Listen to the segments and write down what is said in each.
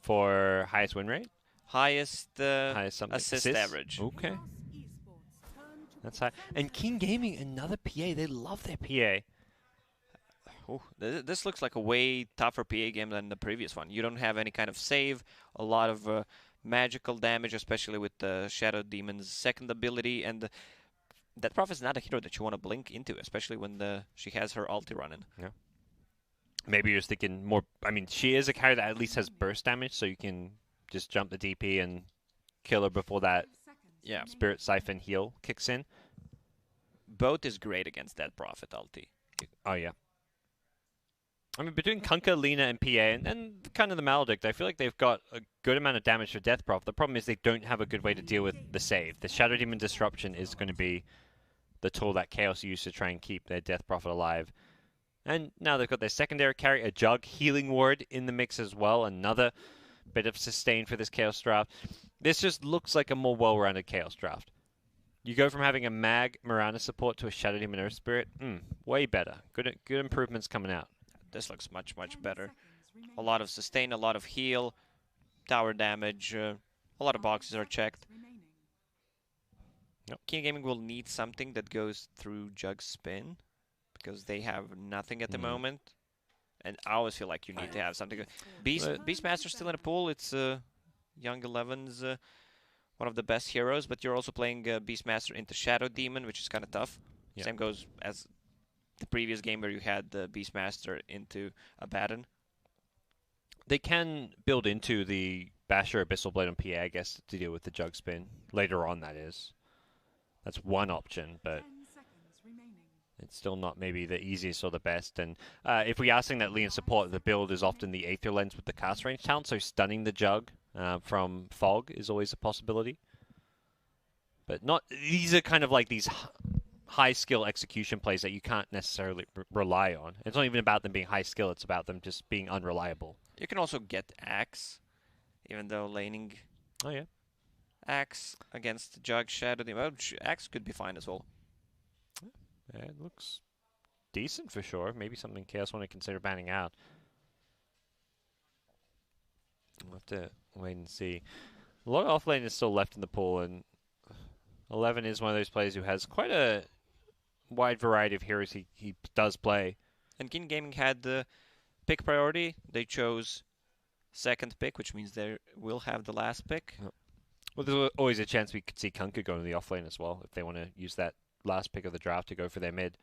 for highest win rate? Highest, Highest something. assist average. Okay. That's high. And King Gaming, another PA. They love their PA. Ooh, this looks like a way tougher PA game than the previous one. You don't have any kind of save, a lot of magical damage, especially with the Shadow Demon's second ability, and that Prof is not a hero that you want to blink into, especially when she has her ulti running. Yeah. Maybe you're just thinking more. I mean, she is a character that at least has burst damage, so you can just jump the DP and kill her before that Spirit Siphon heal kicks in. Both is great against that Prophet ulti. Oh, yeah. I mean, between Kunkka, Lina, and PA, and kind of the Maledict, I feel like they've got a good amount of damage for Death Prof. The problem is they don't have a good way to deal with the save. The Shadow Demon Disruption is going to be the tool that Chaos used to try and keep their Death Prophet alive. And now they've got their secondary carry, a Jug Healing Ward in the mix as well. Another bit of sustain for this Chaos draft. This just looks like a more well-rounded Chaos draft. You go from having a Mag Mirana support to a Shadow Demon Earth Spirit. Way better. Good improvements coming out. This looks much, much better. A lot of sustain, a lot of heal, tower damage. A lot of boxes are checked. Yep. King Gaming will need something that goes through Jug Spin, because they have nothing at the moment. And I always feel like you need to have something. Beastmaster still in the pool. It's Young Eleven's one of the best heroes, but you're also playing Beastmaster into Shadow Demon, which is kind of tough. Yep. Same goes as the previous game where you had the Beastmaster into Abaddon. They can build into the Basher Abyssal Blade on PA, I guess, to deal with the Jug Spin. Later on, that is. That's one option, but it's still not maybe the easiest or the best. And if we are saying that Leon support, the build is often the Aether Lens with the cast range talent, so stunning the Jug from Fog is always a possibility. But not. These are kind of like these high skill execution plays that you can't necessarily rely on. It's not even about them being high skill, it's about them just being unreliable. You can also get Axe, even though laning Axe against Jug Shadow Demon. Well, Axe could be fine as well. Yeah, it looks decent for sure. Maybe something Chaos want to consider banning out. We'll have to wait and see. A lot of off-lane is still left in the pool, and 11 is one of those players who has quite a wide variety of heroes he does play. And King Gaming had the pick priority. They chose second pick, which means they will have the last pick. Well, there's always a chance we could see Kunkka go in the off-lane as well, if they want to use that last pick of the draft to go for their mid.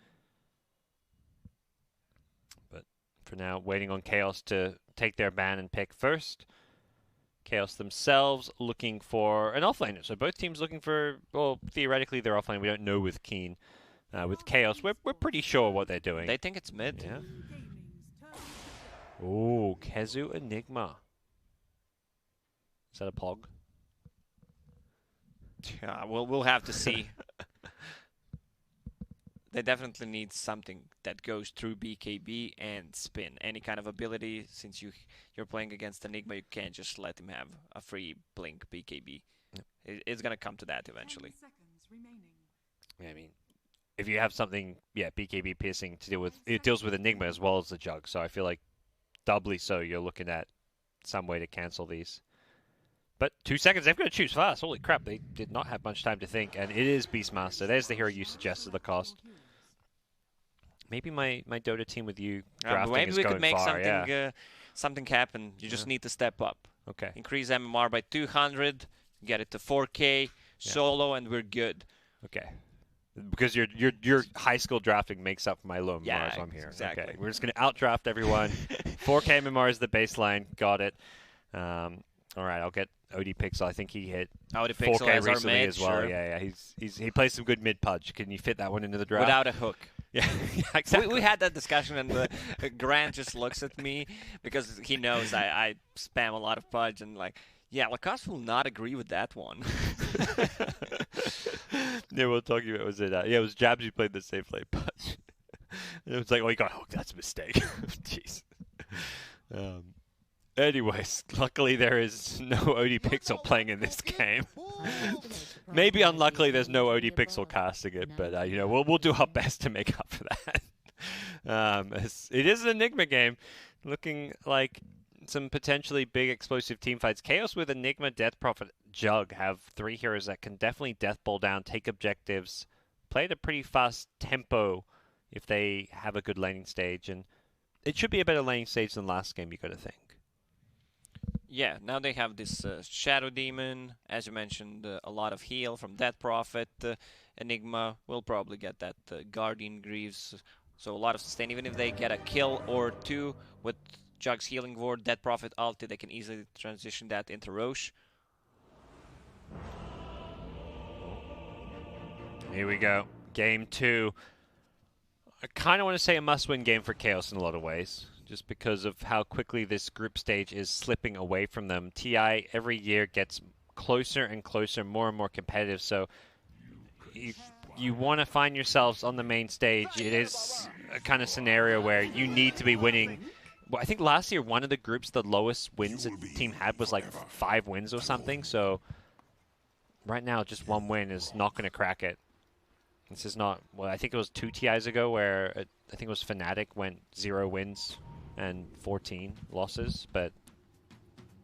But for now, waiting on Chaos to take their ban and pick first. Chaos themselves looking for an offlaner. So both teams looking for, well, theoretically they're offlane. We don't know with Keen. With Chaos, we're pretty sure what they're doing. They think it's mid. Yeah. Ooh, Kezu Enigma. Is that a pog? Yeah, we'll have to see. They definitely need something that goes through BKB and spin. Any kind of ability, since you're playing against Enigma, you can't just let him have a free blink BKB. Yep. It's gonna come to that eventually. Yeah, I mean, if you have something, BKB piercing to deal with, it deals with Enigma as well as the Jug. So I feel like doubly so. You're looking at some way to cancel these. But 2 seconds, they've got to choose fast. Holy crap, they did not have much time to think. And it is Beastmaster. There's the hero you suggested, the cost. Maybe my Dota team with you drafting maybe is we going could make far, something happen. You just need to step up. Okay. Increase MMR by 200, get it to 4K, solo, and we're good. Okay. Because your high skill drafting makes up for my low MMR, so I'm here. Exactly. Okay. We're just going to outdraft everyone. 4K MMR is the baseline. Got it. All right, I'll get OD Pixel. I think he hit OD Pixel 4K as our recently mid, as well. sure. Yeah. He plays some good mid pudge. Can you fit that one into the draft? Without a hook. Yeah, exactly. We had that discussion, and Grant just looks at me because he knows I spam a lot of pudge, and like, Lacoste will not agree with that one. Yeah, we'll talk about, was it? It was Jabs who played the safe lane pudge. And it was like, oh, you got hooked. That's a mistake. Jeez. Anyways, luckily there is no OD Pixel playing in this game. Maybe unluckily there's no OD Pixel casting it, but we'll do our best to make up for that. It is an Enigma game, looking like some potentially big explosive team fights. Chaos with Enigma, Death Prophet, Jug have 3 heroes that can definitely death ball down, take objectives, play at a pretty fast tempo if they have a good laning stage. And it should be a better laning stage than last game, you got to think. Yeah, now they have this Shadow Demon, as you mentioned, a lot of heal from Death Prophet. Enigma will probably get that Guardian Greaves, so a lot of sustain. Even if they get a kill or 2 with Jug's Healing Ward, Death Prophet ulti, they can easily transition that into Roche. Here we go. Game 2. I kind of want to say a must-win game for Chaos in a lot of ways, just because of how quickly this group stage is slipping away from them. TI every year gets closer and closer, more and more competitive, so you want to find yourselves on the main stage. It is a kind of scenario where you need to be winning. Well, I think last year one of the groups, the lowest wins a team had was like 5 wins or something, so right now just 1 win is not going to crack it. This is not, well, I think it was 2 TIs ago where I think it was Fnatic went 0 wins and 14 losses, but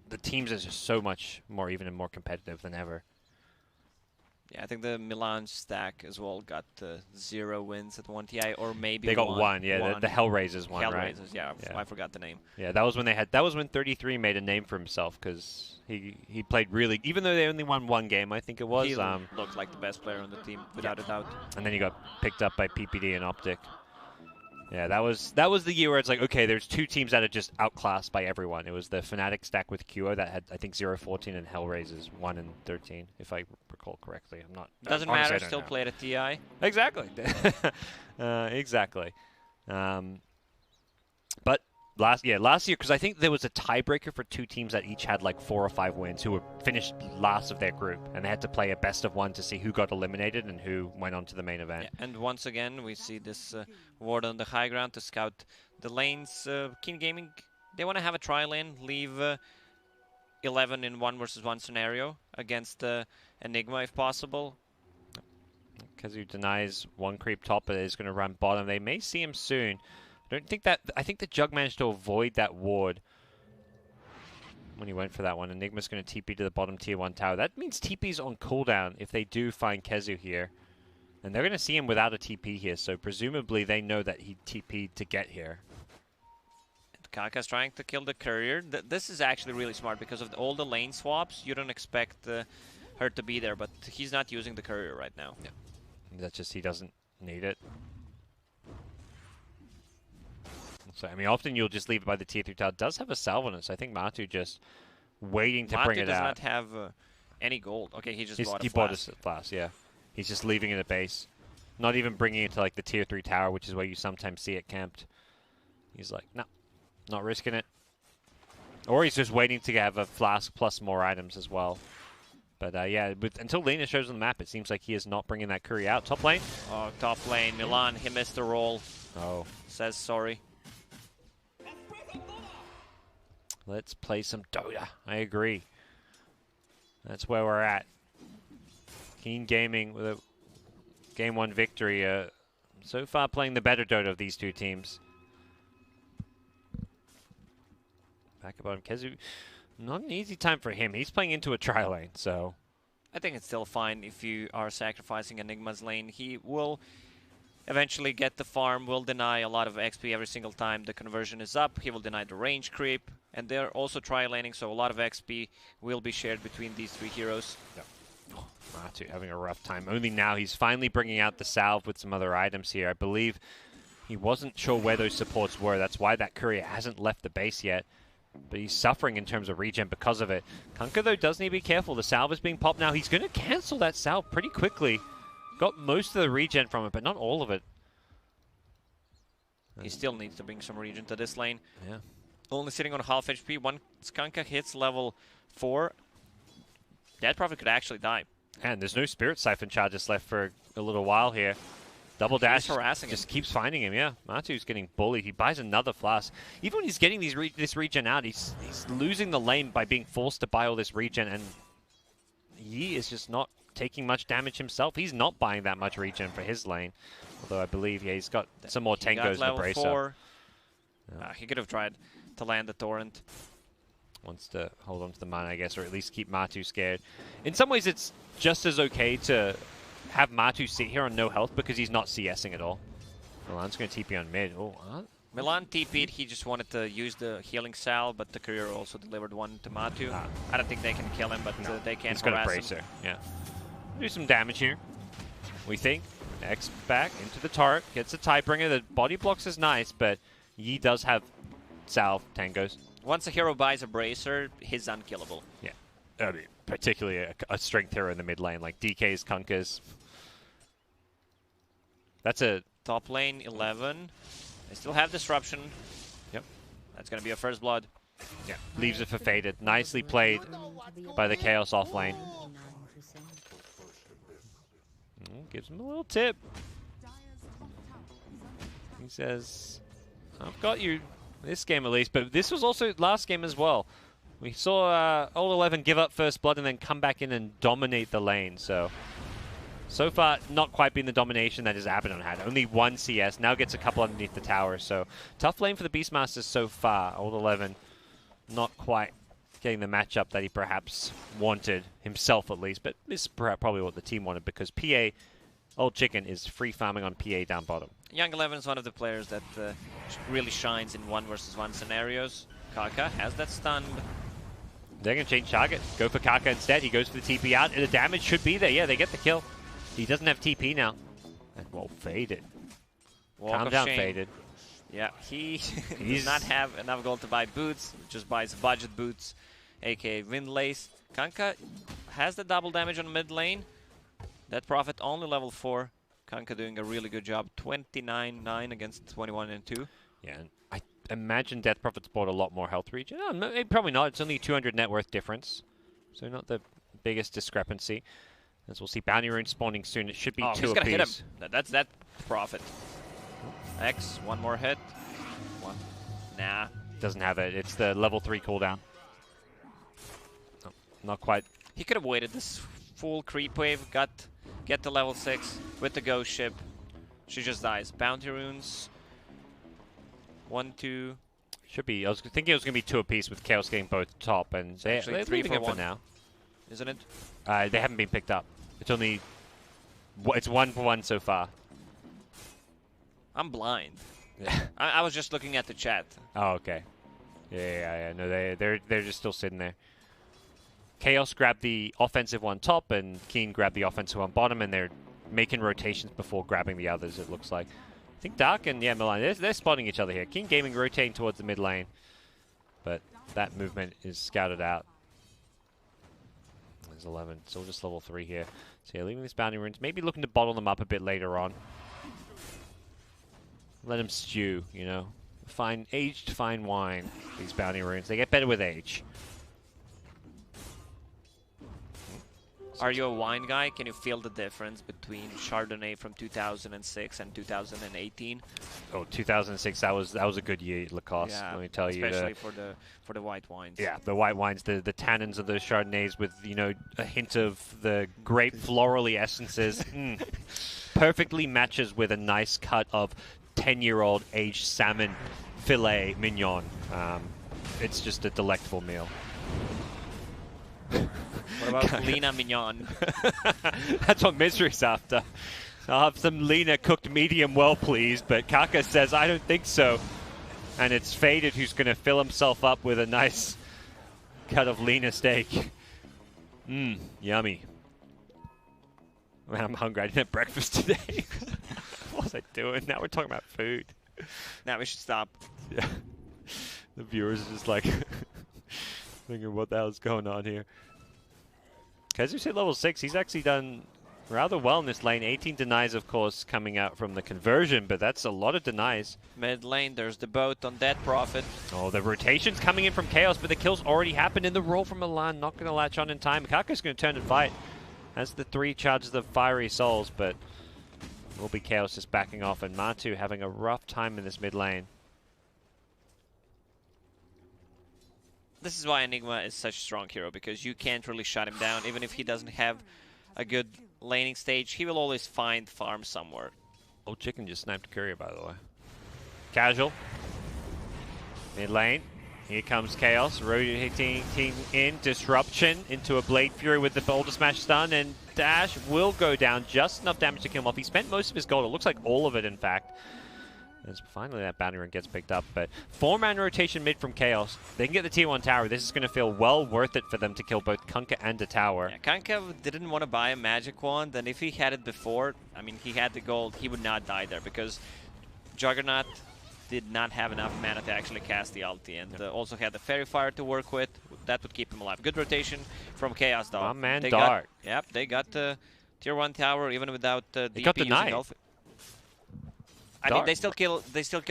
the teams are just so much more even and more competitive than ever. Yeah, I think the Milan stack as well got 0 wins at 1 TI, or maybe they got one. Yeah, the Hellraisers one, right? Hellraisers, yeah, I forgot the name. Yeah, that was when that was when 33 made a name for himself, because he played really, even though they only won 1 game, I think it was. He looked like the best player on the team, without a doubt. And then he got picked up by PPD and Optic. Yeah, that was the year where it's like, okay, there's 2 teams that are just outclassed by everyone. It was the Fnatic stack with QO that had, I think, 0-14, and Hellraisers 1 and 13, if I recall correctly. I'm not. Doesn't matter. Still played at TI. Exactly. Exactly. But last year, because I think there was a tiebreaker for 2 teams that each had like 4 or 5 wins, who were finished last of their group, and they had to play a best of 1 to see who got eliminated and who went on to the main event. Yeah, and once again, we see this ward on the high ground to scout the lanes. Keen Gaming, they want to have a try lane, leave 11 in 1 versus 1 scenario against Enigma if possible. Kazu denies 1 creep top, but is going to run bottom. They may see him soon. I think the Jug managed to avoid that ward when he went for that one. Enigma's going to TP to the bottom tier 1 tower. That means TP's on cooldown if they do find Kezu here. And they're going to see him without a TP here, so presumably they know that he TP'd to get here. Kaka's trying to kill the courier. This is actually really smart because of all the lane swaps. You don't expect her to be there, but he's not using the courier right now. Yeah. That's just, he doesn't need it. So, I mean, often you'll just leave it by the tier 3 tower. It does have a salve on it, so I think Matu just waiting to bring it out. Matu does not have any gold. Okay, he bought a flask. He bought a flask, yeah. He's just leaving it at base. Not even bringing it to, like, the tier 3 tower, which is where you sometimes see it camped. He's like, no, not risking it. Or he's just waiting to have a flask plus more items as well. But, yeah, until Lena shows on the map, it seems like he is not bringing that Curry out. Top lane? Oh, top lane. Milan, he missed the roll. Oh. Says sorry. Let's play some Dota. I agree. That's where we're at. Keen Gaming with a Game 1 victory. So far playing the better Dota of these 2 teams. Back about him. Kezu, not an easy time for him. He's playing into a tri lane, so... I think it's still fine if you are sacrificing Enigma's lane. He will eventually get the farm, will deny a lot of XP every single time the conversion is up. He will deny the range creep, and they're also tri-laning, so a lot of XP will be shared between these 3 heroes. Yep. Oh, Matu having a rough time. Only now he's finally bringing out the salve with some other items here. I believe he wasn't sure where those supports were. That's why that courier hasn't left the base yet. But he's suffering in terms of regen because of it. Kunkka, though, does need to be careful. The salve is being popped now. He's going to cancel that salve pretty quickly. Got most of the regen from it, but not all of it. He still needs to bring some regen to this lane. Yeah. Only sitting on half HP. Once Kunkka hits level 4, Dead Prophet could actually die. And there's no Spirit Siphon charges left for a little while here. Double dash harassing just him. Keeps finding him, yeah. Matu's getting bullied. He buys another flask. Even when he's getting this regen out, he's losing the lane by being forced to buy all this regen, and he is just not taking much damage himself. He's not buying that much regen for his lane. Although I believe, yeah, he's got some more Tangos in the bracer. He could have tried to land the Torrent. Wants to hold on to the mana, I guess, or at least keep Matu scared. In some ways, it's just as okay to have Matu sit here on no health because he's not CSing at all. Milan's going to TP on mid. Oh, huh? Milan TP'd, he just wanted to use the healing sal, but the courier also delivered one to Matu. I don't think they can kill him, but no. They can He's got a harass bracer. him. Yeah. Do some damage here. We think. X back into the turret. Gets a Tidebringer. The body blocks is nice, but Yi does have Sal tangos. Once a hero buys a bracer, he's unkillable. Yeah. I mean, particularly a strength hero in the mid lane, like DK's, Kunka's. That's a... Top lane, 11. They still have disruption. Yep. That's going to be a first blood. Yeah. Leaves it for Faded. Nicely played by the Chaos off lane. Gives him a little tip. He says, I've got you this game at least, but this was also last game as well. We saw Old 11 give up first blood and then come back in and dominate the lane. So far, not quite been the domination that his Abaddon had. Only one CS, now gets a couple underneath the tower. So tough lane for the Beastmasters so far. Old 11 not quite getting the matchup that he perhaps wanted himself at least, but this is probably what the team wanted because PA, Old Chicken, is free farming on PA down bottom. Young 11 is one of the players that really shines in 1v1 scenarios. Kaka has that stunned. They're going to change target. Go for Kaka instead. He goes for the TP out. And the damage should be there. Yeah, they get the kill. He doesn't have TP now. And, well, Faded. Calm down, shame. Faded. Yeah, he does not have enough gold to buy boots. Just buys budget boots, aka Windlace. Kanka has the double damage on mid lane. That Prophet only level 4. Kanka doing a really good job. 29-9 against 21 and 2. Yeah, and I imagine Death Prophet's bought a lot more health regen. Oh, probably not. It's only 200 net worth difference. So not the biggest discrepancy. As we'll see Bounty Rune spawning soon. It should be 2 he's gonna apiece. hit him. That's that Prophet. X, one more hit. One. Nah. Doesn't have it. It's the level 3 cooldown. No, not quite. He could have waited this full creep wave, get to level 6 with the ghost ship. She just dies. Bounty runes. 1, 2. Should be. I was thinking it was going to be 2 apiece with Chaos getting both top, and they're 3 leaving for it 1 for now. Isn't it? They haven't been picked up. It's only... It's 1 for 1 so far. I'm blind. Yeah. I was just looking at the chat. Oh, okay. Yeah. No, they're just still sitting there. Chaos grabbed the offensive one top, and Keen grabbed the offensive one bottom, and they're making rotations before grabbing the others, it looks like. I think Dark and Milan, they're spotting each other here. Keen Gaming rotating towards the mid lane, but that movement is scouted out. There's 11, still just level 3 here. So yeah, leaving these bounty runes, maybe looking to bottle them up a bit later on. Let them stew, you know. Aged fine wine, these bounty runes. They get better with age. Are you a wine guy? Can you feel the difference between Chardonnay from 2006 and 2018? Oh, 2006, that was a good year, Lacoste. Yeah, let me tell you. especially for the white wines. Yeah, the white wines, the tannins of those Chardonnays with, you know, a hint of the grape florally essences. Perfectly matches with a nice cut of 10-year-old aged salmon filet mignon. It's just a delectable meal. What about Lina Mignon? That's what Misery's after. I'll have some Lina cooked medium well, please. But Kaka says, I don't think so. And it's Faded who's going to fill himself up with a nice cut of Lina steak. Yummy. Man, I'm hungry. I didn't have breakfast today. What was I doing? Now we're talking about food. Now we should stop. Yeah. The viewers are just like thinking, what the hell's going on here? Kazu's hit level 6. He's actually done rather well in this lane. 18 denies, of course, coming out from the conversion, but that's a lot of denies. Mid lane, there's the boat on Dead Prophet. Oh, the rotation's coming in from Chaos, but the kill's already happened in the roll from Milan. Not going to latch on in time. Kaka's going to turn and fight. Has the 3 charges of Fiery Souls, but will be Chaos just backing off, and Matu having a rough time in this mid lane. This is why Enigma is such a strong hero, because you can't really shut him down. Even if he doesn't have a good laning stage, he will always find farm somewhere. Old Chicken just sniped a courier, by the way. Casual. Mid lane. Here comes Chaos, rotating in, Disruption into a Blade Fury with the Boulder Smash stun, and Dash will go down, just enough damage to kill him off. He spent most of his gold, it looks like all of it in fact. As finally that bounty run gets picked up, but 4-man rotation mid from Chaos. They can get the tier 1 tower. This is going to feel well worth it for them to kill both Kunkka and the tower. Yeah, Kunkka didn't want to buy a magic wand, and if he had it before, I mean, he had the gold, he would not die there, because Juggernaut did not have enough mana to actually cast the ulti, and also had the Fairy Fire to work with. That would keep him alive. Good rotation from Chaos, though. My man Dart. Yep, they got the tier 1 tower even without DP got the using knife. Elf. I mean, they still kill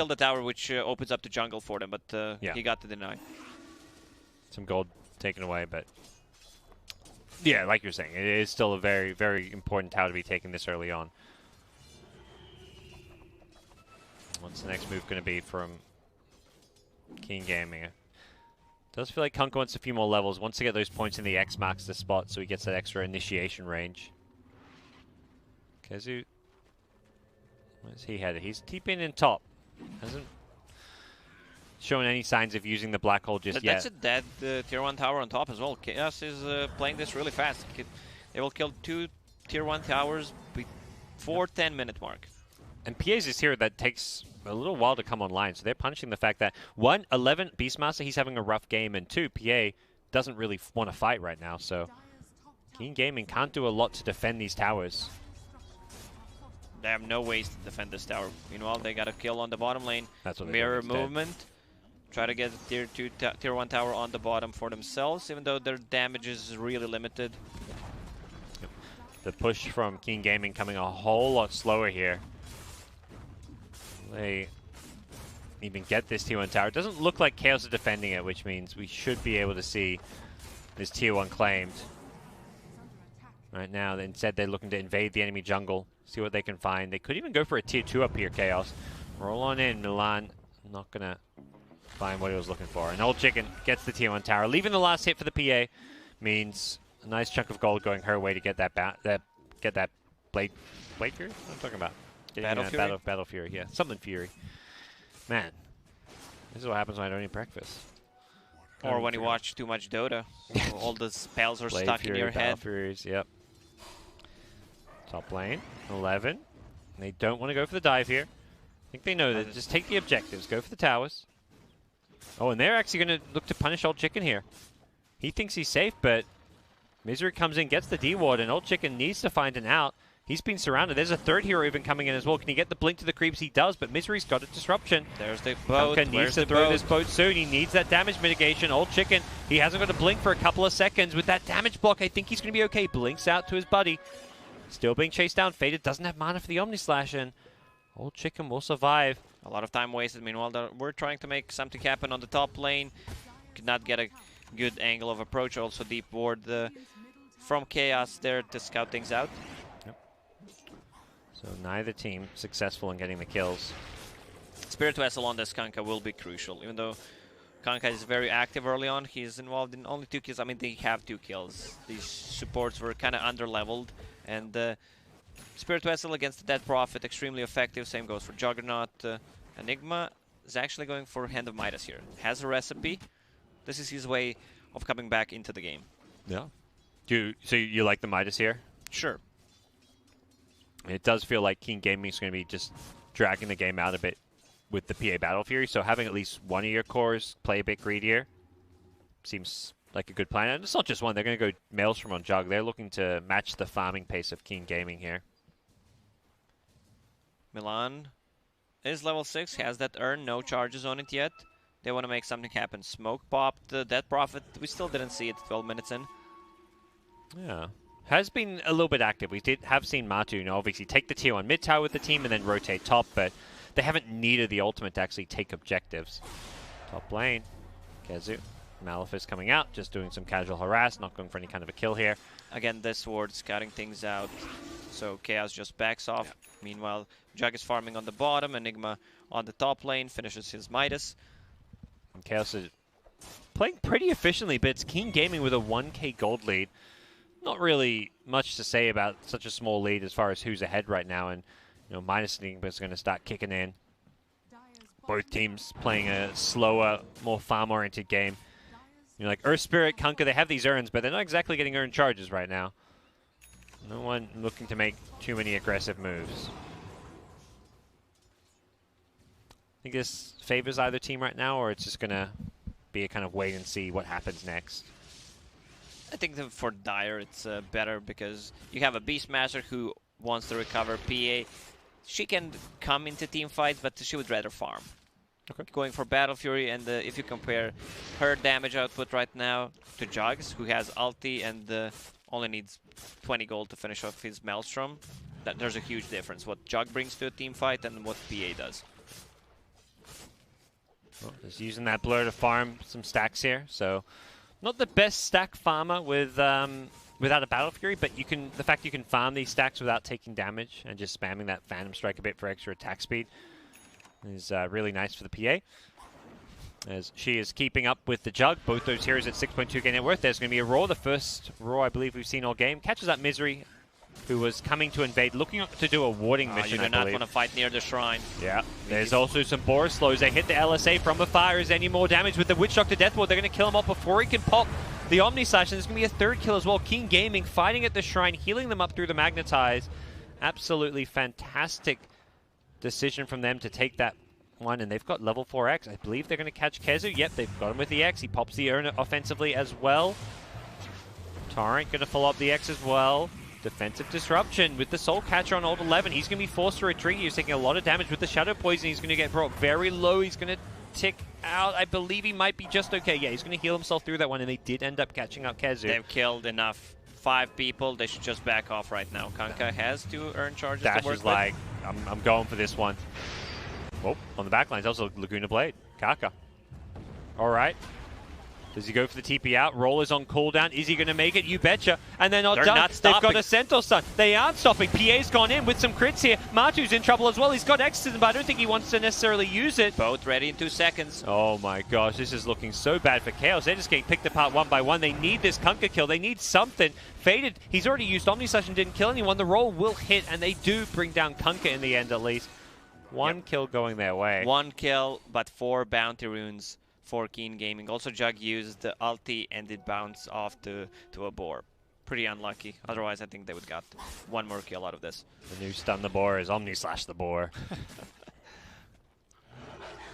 the tower, which opens up the jungle for them, but yeah. he got the deny. Some gold taken away, but yeah, like you're saying, it is still a very, very important tower to be taken this early on. What's the next move going to be from King Gaming? Does feel like Kunkka wants a few more levels. Wants to get those points in the X marks the spot, so he gets that extra initiation range. Kezu, where's he headed? He's TPing in top. Hasn't shown any signs of using the black hole just yet. That's a dead tier 1 tower on top as well. Chaos is playing this really fast. They will kill 2 tier 1 towers before 10-minute mark. And PA's is here that takes a little while to come online, so they're punishing the fact that 1, 11, Beastmaster, he's having a rough game, and 2, PA doesn't really want to fight right now, so King Gaming can't do a lot to defend these towers. They have no ways to defend this tower. Meanwhile, they got a kill on the bottom lane. That's what Mirror movement. Try to get the tier 1 tower on the bottom for themselves, even though their damage is really limited. Yep. The push from King Gaming coming a whole lot slower here. They even get this tier 1 tower. It doesn't look like Chaos is defending it, which means we should be able to see this tier 1 claimed. Right now, instead they're looking to invade the enemy jungle, see what they can find. They could even go for a tier 2 up here, Chaos. Roll on in, Milan. Not going to find what he was looking for. And Old Chicken gets the tier 1 tower. Leaving the last hit for the PA means a nice chunk of gold going her way to get that Blade Fury? What am I talking about? Battle Fury, yeah. Something Fury. Man, this is what happens when I don't eat breakfast. Or when you watch too much Dota. All the spells are Blade stuck Fury, in your head. Furies, yep. Top lane, 11. They don't want to go for the dive here. I think they know that. Just take the objectives. Go for the towers. Oh, and they're actually going to look to punish Old Chicken here. He thinks he's safe, but Misery comes in, gets the D-Ward, and Old Chicken needs to find an out. He's been surrounded. There's a third hero even coming in as well. Can he get the blink to the creeps? He does, but Misery's got a disruption. There's the boat. Kunkka needs to throw this boat soon. He needs that damage mitigation. Old Chicken, he hasn't got a blink for a couple of seconds. With that damage block, I think he's going to be okay. Blinks out to his buddy. Still being chased down. Faded doesn't have mana for the Omni Slash, and Old Chicken will survive. A lot of time wasted. Meanwhile, we're trying to make something happen on the top lane. Could not get a good angle of approach. Also deep ward from Chaos there to scout things out. So neither team successful in getting the kills. Spirit Vessel on this Kunkka will be crucial. Even though Kunkka is very active early on, he's involved in only 2 kills. I mean, they have 2 kills. These supports were kind of under-leveled. And Spirit Vessel against the Dead Prophet, extremely effective. Same goes for Juggernaut. Enigma is actually going for Hand of Midas here. Has a recipe. This is his way of coming back into the game. Yeah. So you like the Midas here? Sure. It does feel like King Gaming is going to be just dragging the game out a bit with the PA Battle Fury, so having at least one of your cores play a bit greedier seems like a good plan. And it's not just one, they're going to go Maelstrom on Jug. They're looking to match the farming pace of King Gaming here. Milan is level 6, has that urn, no charges on it yet. They want to make something happen. Smoke popped, the Dead Prophet, we still didn't see it 12 minutes in. Yeah. Has been a little bit active. We have seen Matu, obviously take the tier 1 mid tower with the team and then rotate top, but they haven't needed the ultimate to actually take objectives. Top lane, Kezu, Malefice coming out, just doing some casual harass, not going for any kind of a kill here. Again, this ward scouting things out, so Chaos just backs off. Yeah. Meanwhile, Jug is farming on the bottom, Enigma on the top lane, finishes his Midas. And Chaos is playing pretty efficiently, but it's King Gaming with a 1k gold lead. Not really much to say about such a small lead as far as who's ahead right now, and Midas Enigma is going to start kicking in. both teams playing a slower, more farm-oriented game. You know, like Earth Spirit, Kunkka, they have these urns, but they're not exactly getting urn charges right now. No one looking to make too many aggressive moves. I think this favors either team right now, or it's just going to be a kind of wait and see what happens next. I think that for Dire it's better because you have a Beastmaster who wants to recover PA. She can come into team fights, but she would rather farm. Okay. Going for Battle Fury, and if you compare her damage output right now to Jugs, who has ulti and only needs 20 gold to finish off his Maelstrom, there's a huge difference. What Jug brings to a team fight and what PA does. Well, just using that blur to farm some stacks here, so not the best stack farmer with without a Battle Fury, but you can the fact you can farm these stacks without taking damage and just spamming that Phantom Strike a bit for extra attack speed is really nice for the PA. As she is keeping up with the Jug, both those heroes at 6.2k net worth. There's going to be a Roar, the first Roar I believe we've seen all game. Catches up Misery, who was coming to invade, looking to do a warding mission, You do not want to fight near the shrine. Yeah, there's also some Boris slows. They hit the LSA from afar. Is any more damage with the Witch Doctor Death Ward? They're going to kill him off before he can pop the Omni Slash, and there's going to be a third kill as well. Keen Gaming fighting at the shrine, healing them up through the Magnetize. Absolutely fantastic decision from them to take that one, and they've got level 4X. I believe they're going to catch Kezu. Yep, they've got him with the X. He pops the urn offensively as well. Torrent going to follow up the X as well. Defensive disruption with the Soul Catcher on ult 11. He's going to be forced to retreat. He's taking a lot of damage with the Shadow Poison. He's going to get brought very low. He's going to tick out. I believe he might be just okay. Yeah, he's going to heal himself through that one, and they did end up catching up Kezu. They've killed enough. 5 people. They should just back off right now. Kunkka has 2 urn charges Dash to work is like, I'm going for this one. Oh, on the back lines, also Laguna Blade. Kaka. All right. Does he go for the TP out? Roll is on cooldown. Is he going to make it? You betcha. And they're not done. They've got a Centaur stun. They aren't stopping. PA's gone in with some crits here. Matu's in trouble as well. He's got Exorcism, but I don't think he wants to necessarily use it. Both ready in 2 seconds. Oh my gosh, this is looking so bad for Chaos. They're just getting picked apart one by one. They need this Kunkka kill. They need something. Faded, he's already used Omni Slash and didn't kill anyone. The roll will hit, and they do bring down Kunkka in the end at least. One kill going their way. 1 kill, but 4 bounty runes for Keen Gaming. Also, Jug used the ulti and it bounced off to a boar. Pretty unlucky. Otherwise, I think they would got 1 more kill out of this. The new stun the boar is Omni Slash the boar.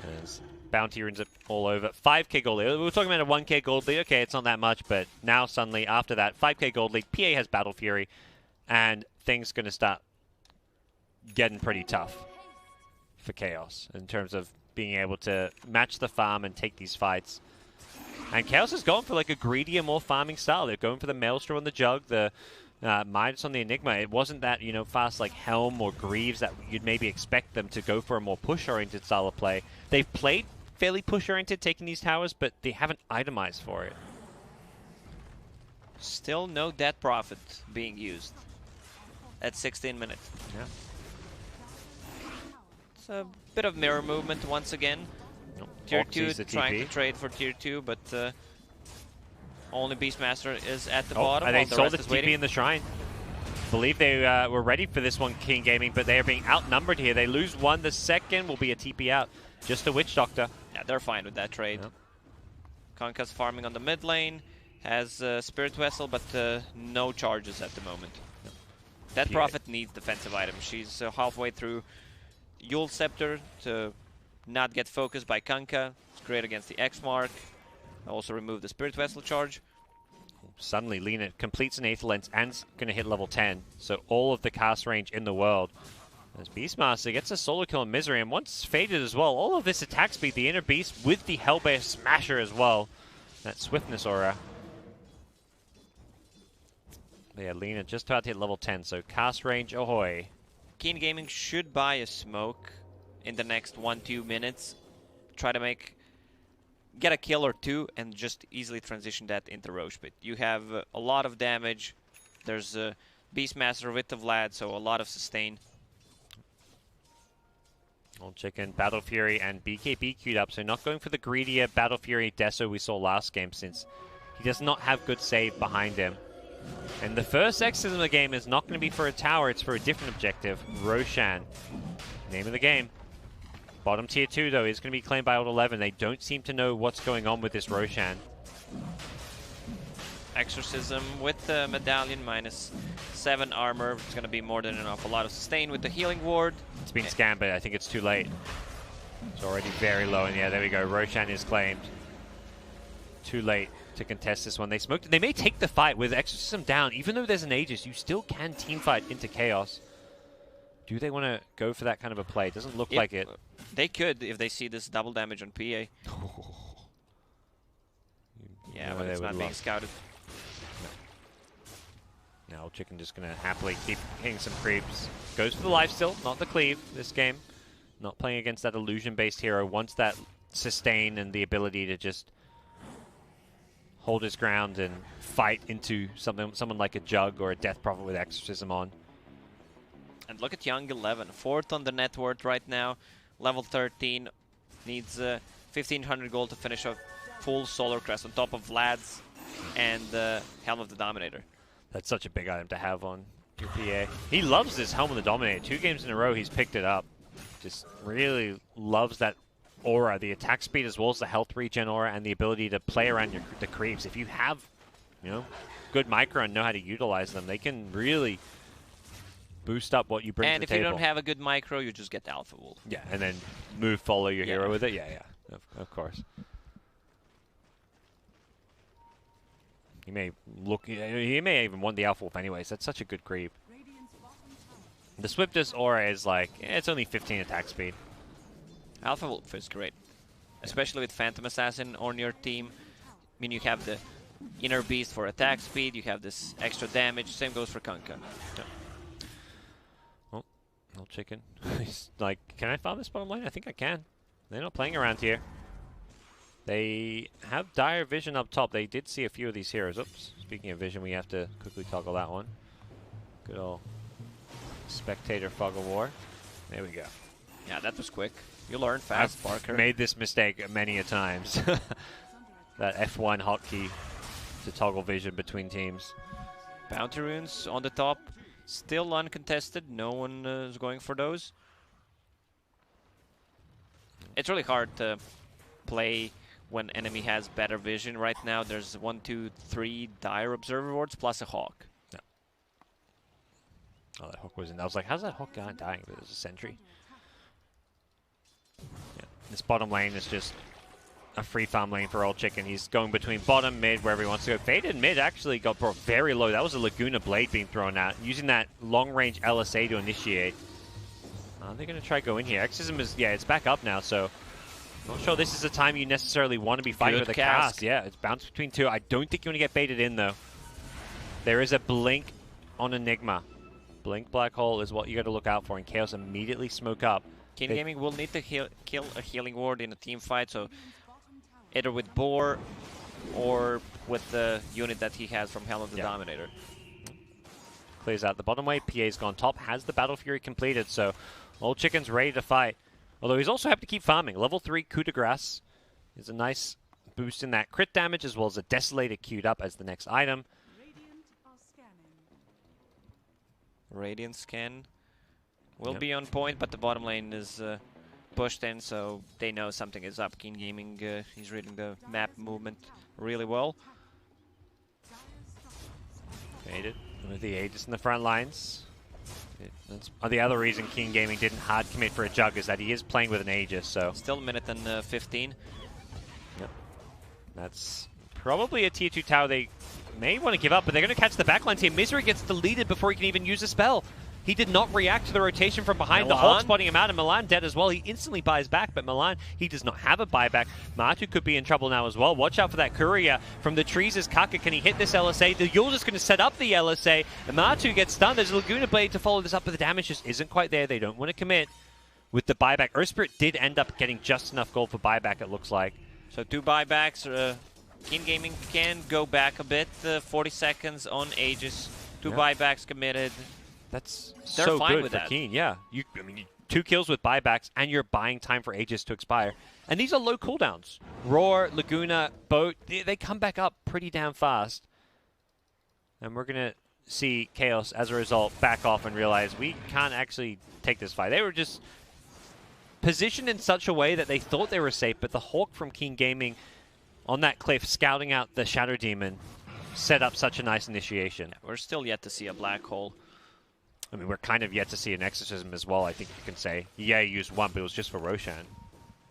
There's bounty runes all over. 5k gold lead. We were talking about a 1k gold lead. Okay, it's not that much, but now suddenly after that, 5k gold lead. PA has Battle Fury, and things going to start getting pretty tough for Chaos in terms of being able to match the farm and take these fights. And Chaos has gone for like a greedier, more farming style. They're going for the Maelstrom on the Jug, the Midas on the Enigma. It wasn't that, you know, fast like Helm or Greaves that you'd maybe expect them to go for a more push-oriented style of play. They've played fairly push-oriented, taking these towers, but they haven't itemized for it. Still no death profit being used at 16 minutes. Yeah. A bit of mirror movement once again. Tier 2 trying to trade for Tier 2, but only Beastmaster is at the bottom. And they the sold the rest TP is waiting. in the shrine. I believe they were ready for this one, King Gaming, but they are being outnumbered here. They lose one. The second will be a TP out. Just a Witch Doctor. Yeah, they're fine with that trade. Yep. Kunkka's farming on the mid lane. Has Spirit Vessel, but no charges at the moment. Yep. That Prophet needs defensive items. She's halfway through Yule Scepter to not get focused by Kunkka. It's great against the X Mark. Also remove the Spirit Vessel charge. Suddenly, Lina completes an 8th lens and going to hit level 10. So all of the cast range in the world. As Beastmaster gets a solo kill on Misery, and once faded as well. All of this attack speed, the Inner Beast with the Hellbear Smasher as well. That swiftness aura. But yeah, Lina just about to hit level 10, so cast range, ahoy. Keen Gaming should buy a smoke in the next 1-2 minutes. Try to get a kill or 2 and just easily transition that into Roche Pit. You have a lot of damage. There's a Beastmaster with the Vlad, so a lot of sustain. Old Chicken, Battle Fury, and BKB queued up, so not going for the greedier Battle Fury Deso we saw last game, since he does not have good save behind him. And the first exit of the game is not going to be for a tower, it's for a different objective. Roshan. Name of the game. Bottom tier 2, though, is going to be claimed by Old 11. They don't seem to know what's going on with this Roshan. Exorcism with the medallion, -7 armor. It's going to be more than enough. A lot of sustain with the healing ward. It's been scanned, but I think it's too late. It's already very low, and yeah, there we go. Roshan is claimed. Too late to contest this one. They smoked it. They may take the fight with Exorcism down. Even though there's an Aegis, you still can teamfight into Chaos. Do they want to go for that kind of a play? It doesn't look like it. They could if they see this double damage on PA. Yeah, but it's not being scouted. Now Chicken just going to happily keep hitting some creeps. Goes for the lifesteal, not the cleave this game. Not playing against that illusion-based hero. Wants that sustain and the ability to just hold his ground and fight into someone like a Jug or a Death Prophet with Exorcism on. And look at Young 11, 4th on the net worth right now, level 13, needs 1500 gold to finish a full Solar Crest on top of Vlad's and Helm of the Dominator. That's such a big item to have on your PA. He loves this Helm of the Dominator. 2 games in a row he's picked it up. Just really loves that aura, the attack speed as well as the health regen aura and the ability to play around the creeps. If you have, good micro and know how to utilize them, they can really boost up what you bring to the table. And if you don't have a good micro, you just get the Alpha Wolf. Yeah, and then follow your hero with it. Yeah, of course. He may even want the Alpha Wolf anyways. That's such a good creep. The Swiftest aura is like, it's only 15 attack speed. Alpha Wolf is great, especially with Phantom Assassin on your team. I mean, you have the Inner Beast for attack speed, you have this extra damage, same goes for Kunkka. Yeah. Oh, little Chicken. He's like, can I farm this bottom lane? I think I can. They're not playing around here. They have dire vision up top. They did see a few of these heroes. Oops, speaking of vision, we have to quickly toggle that one. Good old Spectator Fog of War. There we go. Yeah, that was quick. You learn fast, Parker. I've made this mistake many a times. That F1 hotkey to toggle vision between teams. Bounty runes on the top, still uncontested. No one is going for those. It's really hard to play when enemy has better vision. Right now, there's 1, 2, 3 dire observer wards plus a hawk. Yeah. Oh, that hawk was in. I was like, how's that hawk guy dying? But it was a sentry. Yeah. This bottom lane is just a free farm lane for Old Chicken. He's going between bottom, mid, wherever he wants to go. Faded mid actually got brought very low. That was a Laguna Blade being thrown out. Using that long-range LSA to initiate. They're going to try to go in here. Exorcism is, it's back up now, so not sure this is the time you necessarily want to be fighting with a cast. Yeah, it's bounced between 2. I don't think you want to get baited in, though. There is a blink on Enigma. Blink Black Hole is what you got to look out for, and Chaos immediately smoke up. King Gaming will need to kill a healing ward in a team fight, so either with Boar or with the unit that he has from Helm of the Dominator. Clears out the bottom wave. PA's gone top, has the Battle Fury completed, so Old Chicken's ready to fight. Although he's also happy to keep farming. Level 3 Coup de Grace is a nice boost in that crit damage, as well as a Desolator queued up as the next item. Radiant Scan will be on point, but the bottom lane is pushed in, so they know something is up. Keen Gaming, he's reading the map movement really well. Faded with the Aegis in the front lines. That's the other reason King Gaming didn't hard commit for a Jug is that he is playing with an Aegis, so... Still a minute and 15. Yep. That's probably a tier 2 tower they may want to give up, but they're going to catch the backline team. Misery gets deleted before he can even use a spell. He did not react to the rotation from behind. Milan. The Hawk spotting him out, and Milan dead as well. He instantly buys back, but Milan, he does not have a buyback. Matu could be in trouble now as well. Watch out for that courier from the trees as Kaka. Can he hit this LSA? The Yule is going to set up the LSA, and Matu gets stunned. There's a Laguna Blade to follow this up, but the damage just isn't quite there. They don't want to commit with the buyback. Earth Spirit did end up getting just enough gold for buyback, it looks like. So 2 buybacks. Keen Gaming can go back a bit. 40 seconds on Aegis. 2 buybacks committed. That's They're so fine good with for that. Keen, yeah. I mean, 2 kills with buybacks, and you're buying time for Aegis to expire. And these are low cooldowns. Roar, Laguna, Boat, they come back up pretty damn fast. And we're going to see Chaos, as a result, back off and realize we can't actually take this fight. They were just positioned in such a way that they thought they were safe, but the Hawk from Keen Gaming on that cliff scouting out the Shadow Demon set up such a nice initiation. Yeah, we're still yet to see a black hole. I mean, we're kind of yet to see an exorcism as well, I think you can say. Yeah, he used one, but it was just for Roshan.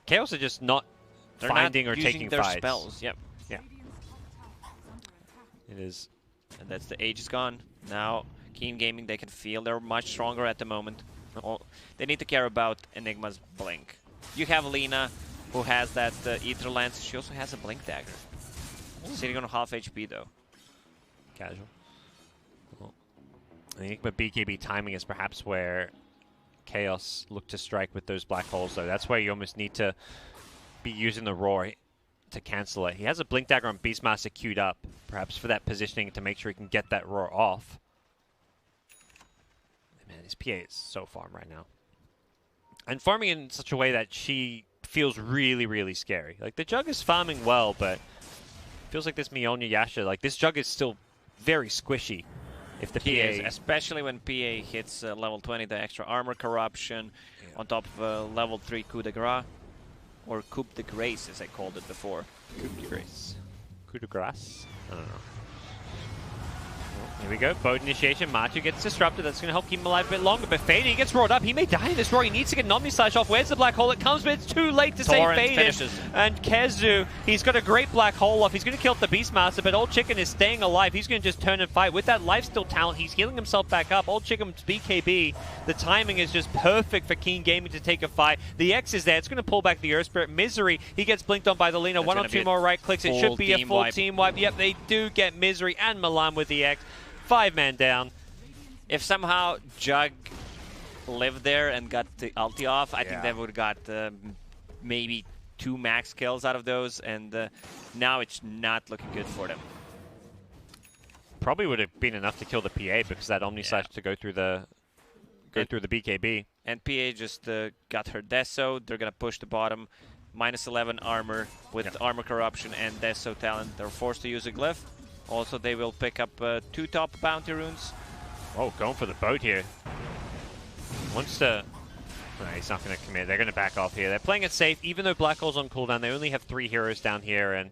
Chaos are just not finding or taking their fights. spells. Yep. Yeah. It is. And that's the age is gone. Now, Keen Gaming, they can feel they're much stronger at the moment. They need to care about Enigma's blink. You have Lina, who has that Ether Lance. She also has a blink dagger. Sitting on half HP though. Casual. Well, I think but BKB timing is perhaps where Chaos look to strike with those black holes though. That's where you almost need to be using the roar to cancel it. He has a blink dagger on Beastmaster queued up, perhaps for that positioning to make sure he can get that roar off. Man, his PA is so farm right now. And farming in such a way that she feels really, really scary. Like, the Jug is farming well, but feels like this Mionya Yasha, like, this Jug is still very squishy. If the PA is, especially when PA hits level 20, the extra armor corruption, on top of level 3 coup de grace, or coup de grace as I called it before. Coup de grace. Coup de grace? I don't know. Here we go, boat initiation. Matu gets disrupted. That's going to help keep him alive a bit longer. But Faden, he gets roared up. He may die in this roar. He needs to get an Omni-Slash off. Where's the black hole? It comes, but it's too late to save Faden. And Kezu, he's got a great black hole off. He's going to kill the Beastmaster, but Old Chicken is staying alive. He's going to just turn and fight. With that lifesteal talent, he's healing himself back up. Old Chicken's BKB. The timing is just perfect for Keen Gaming to take a fight. The X is there. It's going to pull back the Earth Spirit. Misery, he gets blinked on by the Lina. One or two more right clicks. It should be a full team wipe. Yep, they do get Misery and Milan with the X. 5-man down. If somehow Jug lived there and got the ulti off, I think they would have got maybe 2 max kills out of those, and now it's not looking good for them. Probably would have been enough to kill the PA because that Omni-Slash to go through the BKB. And PA just got her Deso. They're gonna push the bottom. -11 armor with armor corruption and Deso talent. They're forced to use a glyph. Also, they will pick up 2 top bounty runes. Oh, going for the boat here. Wants to... No, he's not going to commit. They're going to back off here. They're playing it safe. Even though Black Hole's on cooldown, they only have 3 heroes down here, and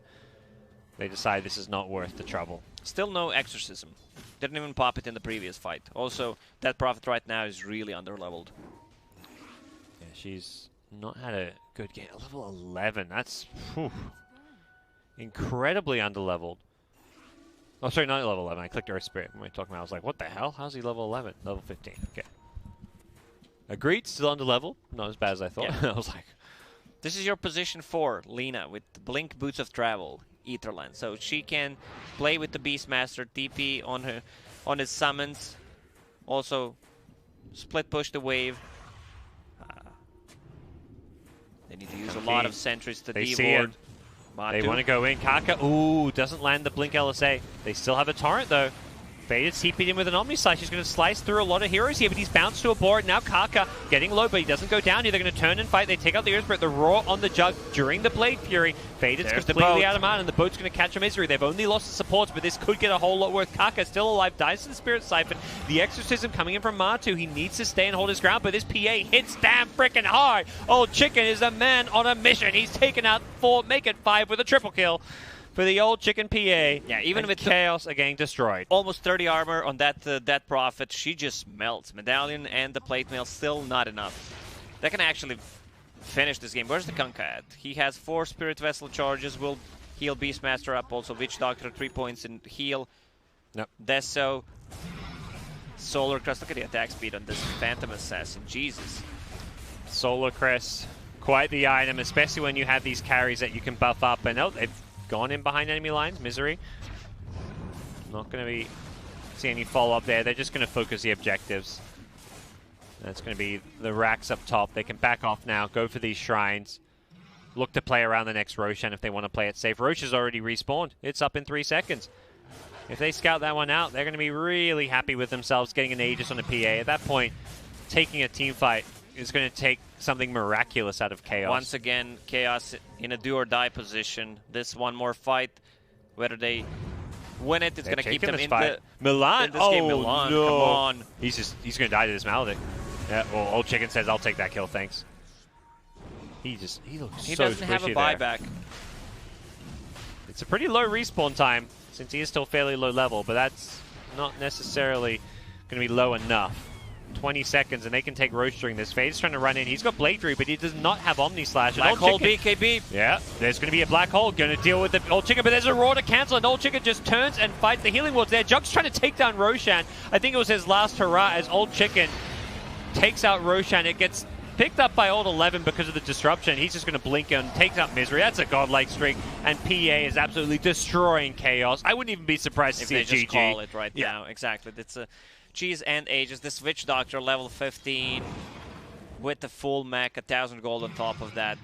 they decide this is not worth the trouble. Still no Exorcism. Didn't even pop it in the previous fight. Also, that Prophet right now is really underleveled. Yeah, she's not had a good game. Level 11. That's... Whew, incredibly underleveled. Oh, sorry, not level 11. I clicked Earth Spirit. What am I talking about? I was like, what the hell? How's he level 11? Level 15. Okay. Agreed, still under level. Not as bad as I thought. Yeah. I was like... This is your position 4, Lina, with Blink Boots of Travel, Etherland. So she can play with the Beastmaster, TP on his summons. Also, split push the wave. They need to use a lot of sentries to deboard. They want to go in. Kaka, ooh, doesn't land the Blink LSA. They still have a torrent, though. Faded TP'd in with an Omni-Slash. He's going to slice through a lot of heroes here, but he's bounced to a board. Now Kaka getting low, but he doesn't go down here. They're going to turn and fight. They take out the Earth Spirit. The roar on the Jug during the Blade Fury. Faded's completely out of mana, and the boat's going to catch a Misery. They've only lost the supports, but this could get a whole lot worse. Kaka still alive, dies to the Spirit Siphon. The Exorcism coming in from Matu. He needs to stay and hold his ground, but this PA hits damn freaking hard. Old Chicken is a man on a mission. He's taken out 4, make it 5 with a triple kill. For the Old Chicken PA. Yeah, even with Chaos are getting destroyed. Almost 30 armor on that Prophet. She just melts. Medallion and the plate mail still not enough. They can actually finish this game. Where's the Kunkka at? He has 4 Spirit Vessel charges. Will heal Beastmaster up. Also Witch Doctor 3 points in heal. Nope. Deso. Solar Crest. Look at the attack speed on this Phantom Assassin. Jesus. Solar Crest. Quite the item, especially when you have these carries that you can buff up. And oh, they've gone in behind enemy lines. Misery. Not going to see any follow-up there. They're just going to focus the objectives. That's going to be the racks up top. They can back off now, go for these shrines. Look to play around the next Roshan if they want to play it safe. Roche has already respawned. It's up in 3 seconds. If they scout that one out, they're going to be really happy with themselves getting an Aegis on a PA. At that point, taking a team fight is going to take something miraculous out of Chaos. Once again, Chaos in a do-or-die position. This one more fight, whether they win it, it's going to keep them in the Milan. In this game. Milan, no. come on. He's going to die to this Maledict. Yeah, well, Old Chicken says, I'll take that kill, thanks. He looks He so doesn't have a squishy there. buyback. It's a pretty low respawn time since he is still fairly low level, but that's not necessarily going to be low enough. 20 seconds and they can take Roche during this phase. He's trying to run in. He's got Blade Through, but he does not have Omni Slash. Black hole BKB. Yeah, there's going to be a black hole. Going to deal with the Old Chicken, but there's a Roar to cancel, and Old Chicken just turns and fights the healing wards there. Jug's trying to take down Roshan. I think it was his last hurrah as Old Chicken takes out Roshan. It gets picked up by Old 11 because of the disruption. He's just going to blink and takes out Misery. That's a godlike streak, and PA is absolutely destroying Chaos. I wouldn't even be surprised to If see they a just GG. call it right now. Exactly. It's a Cheese and Aegis. This Witch Doctor level 15 with the full mech, 1,000 gold on top of that.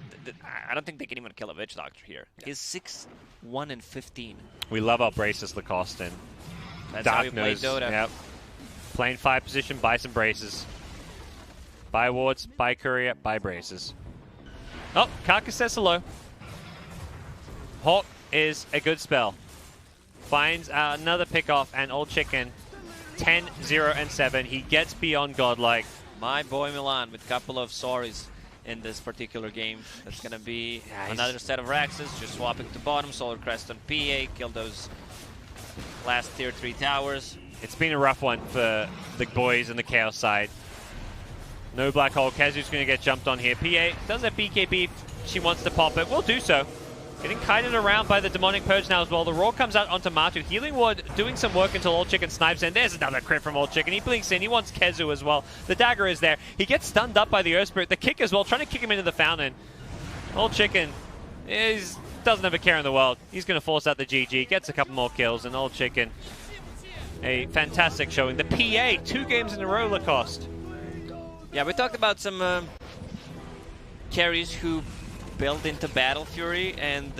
I don't think they can even kill a Witch Doctor here. He's 6-1 and 15. We love our braces, Lacoste, and That's Dark how you play knows. Dota. Yep. Playing 5 position, buy some braces. Buy wards, buy courier, buy braces. Oh, Carcass says hello. Hawk is a good spell. Finds another pick off, and Old Chicken 10, 0, and 7. He gets beyond godlike. My boy Milan with a couple of sorries in this particular game. That's going to be another set of Raxes. Just swapping to bottom. Solar Crest on PA. Kill those last tier 3 towers. It's been a rough one for the boys in the Chaos side. No black hole. Kazu's going to get jumped on here. PA does have BKB. She wants to pop it. Will do so. Getting kited around by the Demonic Purge now as well. The Roar comes out onto Matu. Healing Ward doing some work until Old Chicken snipes in. There's another crit from Old Chicken. He blinks in. He wants Kezu as well. The dagger is there. He gets stunned up by the Earth Spirit. The kick as well, trying to kick him into the fountain. Old Chicken doesn't have a care in the world. He's going to force out the GG. Gets a couple more kills. And Old Chicken, a fantastic showing. The PA, 2 games in a row, Lacoste. Yeah, we talked about some carries who build into Battle Fury, and